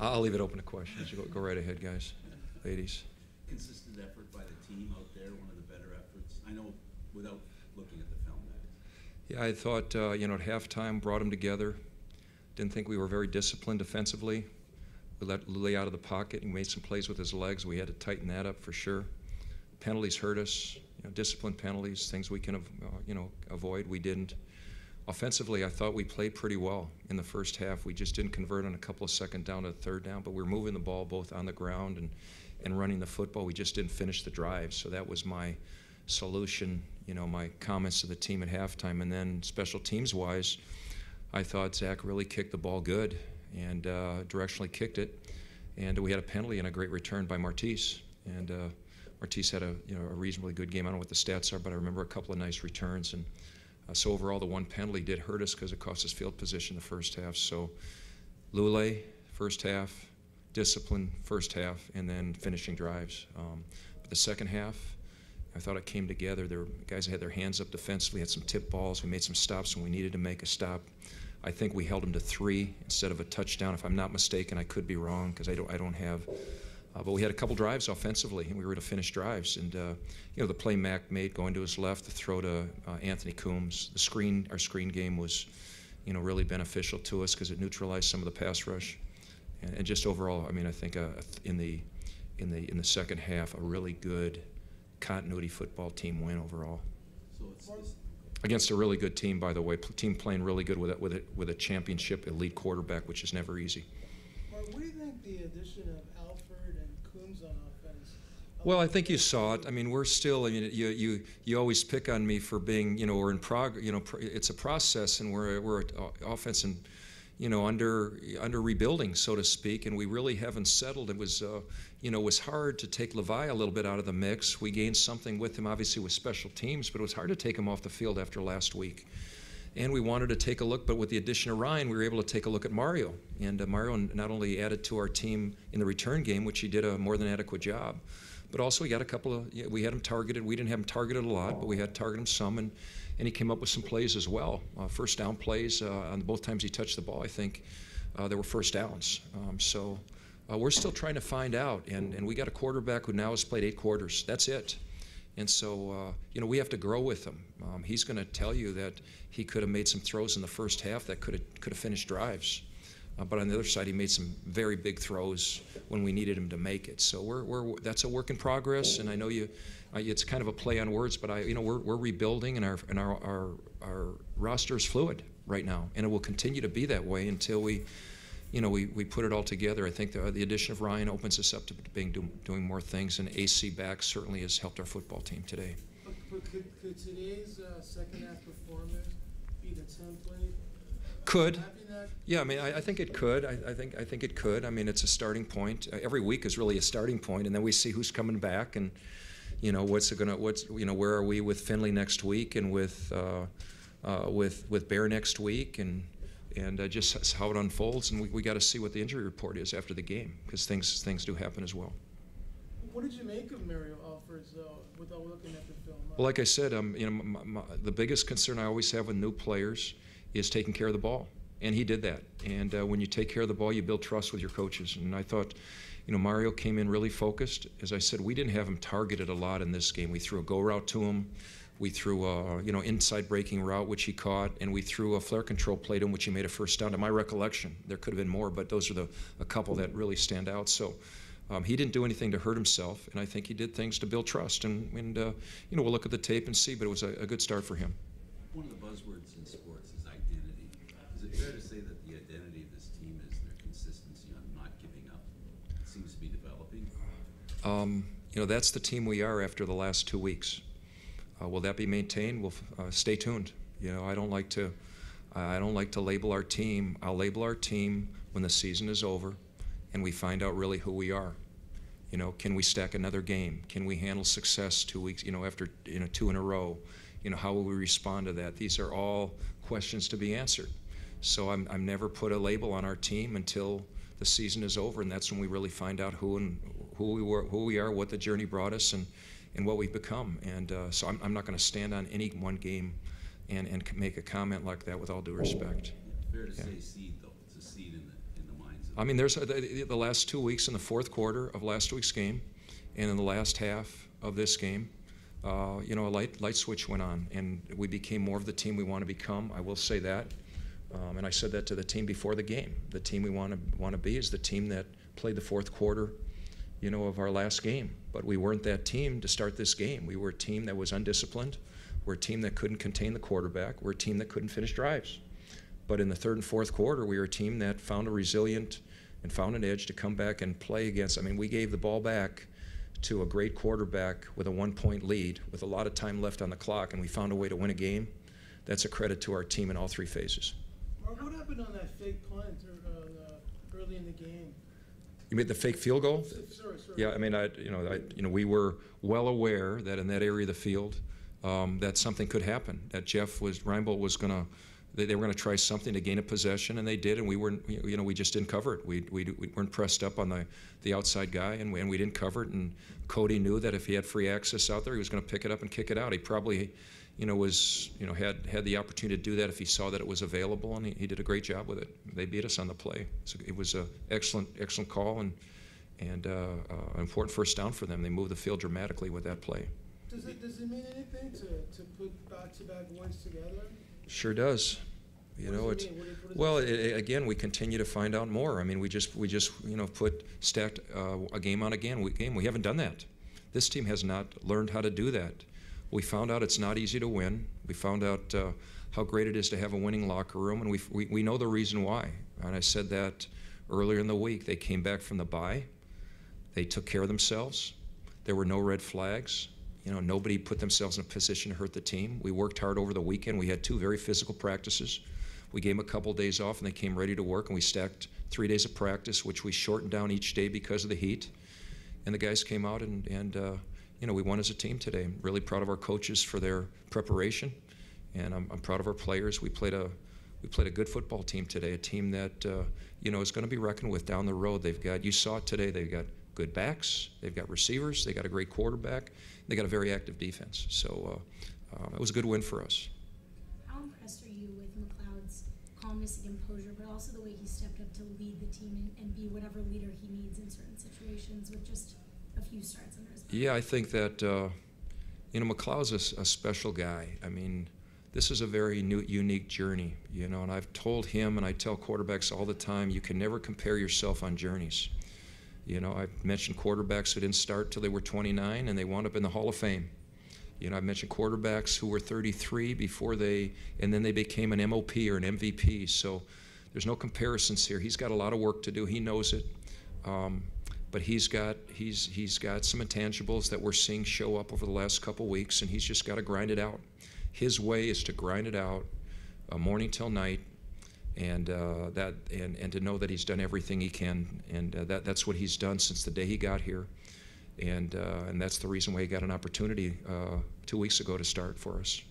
I'll leave it open to questions. Go right ahead, guys, ladies. Consistent effort by the team out there, one of the better efforts. I know without looking at the film, that is. Yeah, I thought, at halftime, brought them together. Didn't think we were very disciplined defensively. We let Lule out of the pocket. He made some plays with his legs. We had to tighten that up for sure. Penalties hurt us. Disciplined penalties, things we can, avoid. We didn't. Offensively, I thought we played pretty well in the first half. We just didn't convert on a couple of second down to third down, but we were moving the ball both on the ground and running the football. We just didn't finish the drive. So that was my solution, my comments to the team at halftime. And then special teams-wise, I thought Zach really kicked the ball good and directionally kicked it. And we had a penalty and a great return by Martise. And Martise had a reasonably good game. I don't know what the stats are, but I remember a couple of nice returns. And so overall, the one penalty did hurt us because it cost us field position the first half. So Lule, first half, discipline, first half, and then finishing drives. But the second half, I thought it came together. There were guys that had their hands up defensively, had some tip balls. We made some stops when we needed to make a stop. I think we held them to 3 instead of a touchdown. If I'm not mistaken, I could be wrong because I don't have. But we had a couple drives offensively, and we were to finish drives. And the play Mac made going to his left, the throw to Anthony Coombs, our screen game was, really beneficial to us because it neutralized some of the pass rush. And just overall, I think in the second half, a really good continuity football team win overall. So it's against a really good team, by the way. Team playing really good with a championship elite quarterback, which is never easy. Mark, what do you think the addition of Alford and Coombs on offense? Well, I think you saw it. We're still. You always pick on me for being. We're in progress. It's a process, and we're offense and under rebuilding, so to speak, and we really haven't settled. It was was hard to take Levi a little bit out of the mix. We gained something with him, obviously, with special teams, but it was hard to take him off the field after last week. And we wanted to take a look, but with the addition of Ryan, we were able to take a look at Mario. And Mario not only added to our team in the return game, which he did a more than adequate job, but also he got a couple of, we had him targeted. We didn't have him targeted a lot, but we had targeted him some, and he came up with some plays as well. First down plays, on both times he touched the ball, I think there were first downs. So we're still trying to find out, and we got a quarterback who now has played 8 quarters. That's it. And so, we have to grow with him. He's going to tell you that he could have made some throws in the first half that could have finished drives. But on the other side, he made some very big throws when we needed him to make it. So that's a work in progress. And I know it's kind of a play on words, but we're rebuilding, and our roster is fluid right now, and it will continue to be that way until we put it all together. I think the addition of Ryan opens us up to doing more things, and AC back certainly has helped our football team today. But could today's second half performance be the template? Could. Yeah, I think it could. I think it could. It's a starting point. Every week is really a starting point, and then we see who's coming back, and where are we with Finley next week, and with Bear next week, and just how it unfolds, and we got to see what the injury report is after the game, because things do happen as well. What did you make of Mario Alford's, though, without looking at the film? Well, like I said, the biggest concern I always have with new players is taking care of the ball, and he did that. And when you take care of the ball, you build trust with your coaches. And I thought, Mario came in really focused. As I said, we didn't have him targeted a lot in this game. We threw a go route to him. We threw a inside breaking route, which he caught, and we threw a flare control play to him, which he made a first down. To my recollection, there could have been more, but those are a couple that really stand out. So he didn't do anything to hurt himself, and I think he did things to build trust. And we'll look at the tape and see, but it was a good start for him. One of the buzzwords in sports is identity. Is it fair to say that the identity of this team is their consistency on not giving up? It seems to be developing. That's the team we are after the last 2 weeks. Will that be maintained? We'll stay tuned. I don't like to label our team. I'll label our team when the season is over, and we find out really who we are. Can we stack another game? Can we handle success 2 weeks? After 2 in a row. How will we respond to that? These are all questions to be answered. So I'm never put a label on our team until the season is over, and that's when we really find out who we are, what the journey brought us, and what we've become. And so I'm not going to stand on any one game and make a comment like that with all due respect. Fair to say seed, though. It's a seed in the minds I mean, there's the last 2 weeks in the fourth quarter of last week's game, and in the last half of this game, a light switch went on, and we became more of the team we want to become. I will say that, and I said that to the team before the game. The team we want to be is the team that played the fourth quarter, of our last game. But we weren't that team to start this game. We were a team that was undisciplined. We're a team that couldn't contain the quarterback. We're a team that couldn't finish drives. But in the third and fourth quarter, we were a team that found a resilient and found an edge to come back and play against. I mean, we gave the ball back to a great quarterback with a 1-point lead with a lot of time left on the clock, and we found a way to win a game. That's a credit to our team in all three phases. Mark, what happened on that fake punt early in the game? You mean the fake field goal? Sorry. Yeah, I mean, we were well aware that in that area of the field, that something could happen. That Reinbold was going to. They were going to try something to gain a possession, and they did, and we just didn't cover it. We weren't pressed up on the outside guy, and we didn't cover it. And Cody knew that if he had free access out there, he was going to pick it up and kick it out. He probably, had the opportunity to do that if he saw that it was available, and he did a great job with it. They beat us on the play. So it was an excellent call, and an important first down for them. They moved the field dramatically with that play. Does it mean anything to put back-to-back wins together? Sure does. Again, we continue to find out more. I mean, we just stacked a game on a game. We haven't done that. This team has not learned how to do that. We found out it's not easy to win. We found out how great it is to have a winning locker room, and we know the reason why. And I said that earlier in the week. They came back from the bye. They took care of themselves. There were no red flags. Nobody put themselves in a position to hurt the team. We worked hard over the weekend. We had 2 very physical practices. We gave them a couple days off, and they came ready to work, and we stacked 3 days of practice, which we shortened down each day because of the heat. And the guys came out, and we won as a team today. I'm really proud of our coaches for their preparation, and I'm proud of our players. We played a good football team today, a team that is going to be reckoned with down the road. You saw it today, they've got good backs, they've got receivers, they got a great quarterback, they got a very active defense. So it was a good win for us. How impressed are you with McLeod's calmness and composure, but also the way he stepped up to lead the team and be whatever leader he needs in certain situations with just a few starts under his belt? Yeah, I think that McLeod's a special guy. I mean, this is a very unique journey, and I've told him, and I tell quarterbacks all the time, you can never compare yourself on journeys. I've mentioned quarterbacks who didn't start till they were 29 and they wound up in the Hall of Fame. I've mentioned quarterbacks who were 33 and then they became an MOP or an MVP. So there's no comparisons here. He's got a lot of work to do. He knows it. But he's got some intangibles that we're seeing show up over the last couple weeks, and he's just got to grind it out. His way is to grind it out morning till night. And to know that he's done everything he can, and that's what he's done since the day he got here, and that's the reason why he got an opportunity 2 weeks ago to start for us.